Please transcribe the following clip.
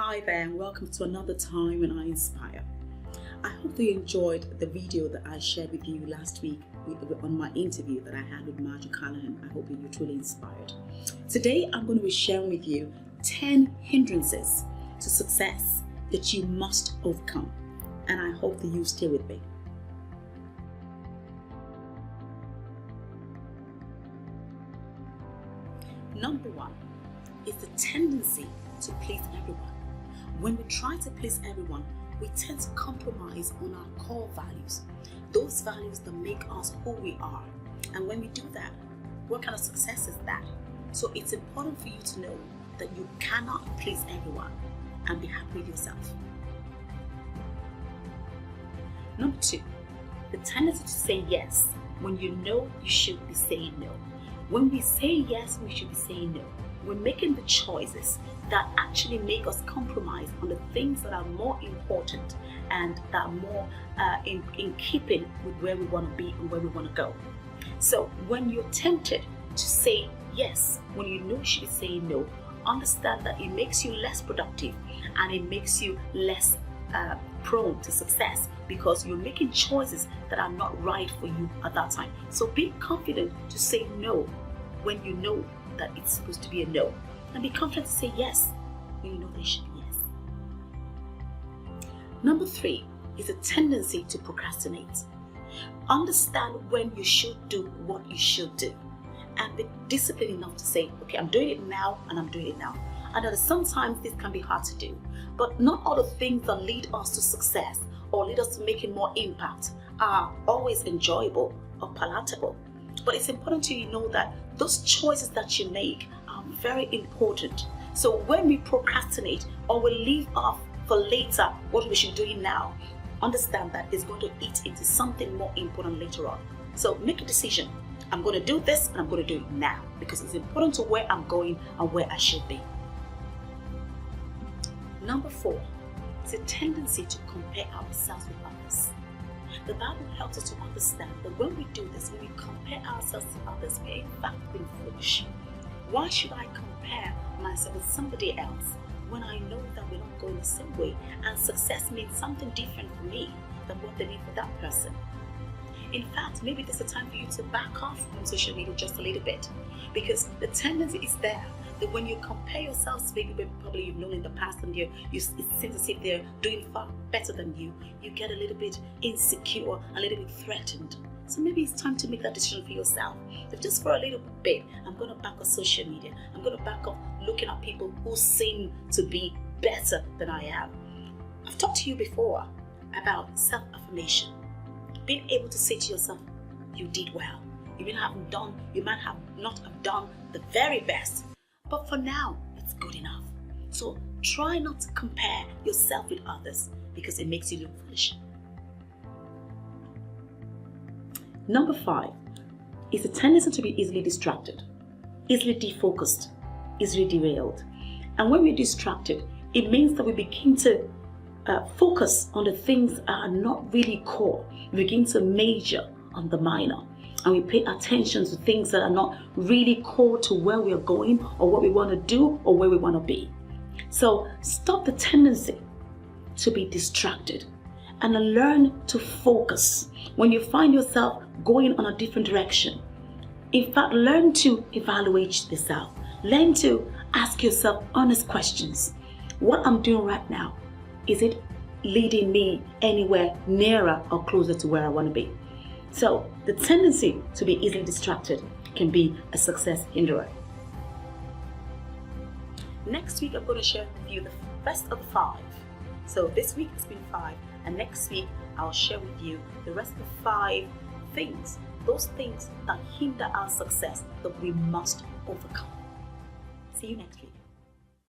Hi there and welcome to another time when I inspire. I hope you enjoyed the video that I shared with you last week on my interview that I had with Margie Callahan. I hope you were truly inspired. Today I'm going to be sharing with you 10 hindrances to success that you must overcome, and I hope that you stay with me. Number one is the tendency to please everyone. When we try to please everyone, we tend to compromise on our core values, those values that make us who we are. And when we do that, what kind of success is that? So it's important for you to know that you cannot please everyone and be happy with yourself. Number two, the tendency to say yes when you know you should be saying no. When we say yes, we should be saying no. We're making the choices that actually make us compromise on the things that are more important and that are more in keeping with where we want to be and where we want to go. So when you're tempted to say yes, when you know you should be saying no, understand that it makes you less productive and it makes you less prone to success because you're making choices that are not right for you at that time. So be confident to say no when you know that it's supposed to be a no, and be confident to say yes when you know there should be yes. Number three is a tendency to procrastinate. Understand when you should do what you should do and be disciplined enough to say, okay, I'm doing it now and I'm doing it now. I know that sometimes this can be hard to do, but not all the things that lead us to success or lead us to making more impact are always enjoyable or palatable. But it's important to you know that those choices that you make are very important. So when we procrastinate or we leave off for later what we should be doing now, understand that it's going to eat into something more important later on. So make a decision. I'm going to do this and I'm going to do it now because it's important to where I'm going and where I should be. Number four is a tendency to compare ourselves with others. The Bible helps us to understand that when we do this, when we compare ourselves to others, we're in fact being foolish. Why should I compare myself with somebody else when I know that we're not going the same way and success means something different for me than what they mean for that person? In fact, maybe there's a time for you to back off from social media just a little bit, because the tendency is there that when you compare yourselves to people probably you've known in the past and it seems as if they're doing far better than you, you get a little bit insecure, a little bit threatened. So maybe it's time to make that decision for yourself. If just for a little bit, I'm going to back off social media. I'm going to back off looking at people who seem to be better than I am. I've talked to you before about self-affirmation. Being able to say to yourself, you did well. You might have not have done the very best, but for now, it's good enough. So try not to compare yourself with others because it makes you look foolish. Number five is a tendency to be easily distracted, easily defocused, easily derailed. And when we're distracted, it means that we begin to focus on the things that are not really core. We begin to major on the minor. And we pay attention to things that are not really core to where we are going or what we want to do or where we want to be. So stop the tendency to be distracted and learn to focus when you find yourself going on a different direction. In fact, learn to evaluate yourself. Learn to ask yourself honest questions. What I'm doing right now, is it leading me anywhere nearer or closer to where I want to be? So the tendency to be easily distracted can be a success hinderer. Next week, I'm going to share with you the first of the 5. So this week has been 5, and next week I'll share with you the rest of 5 things, those things that hinder our success that we must overcome. See you next week.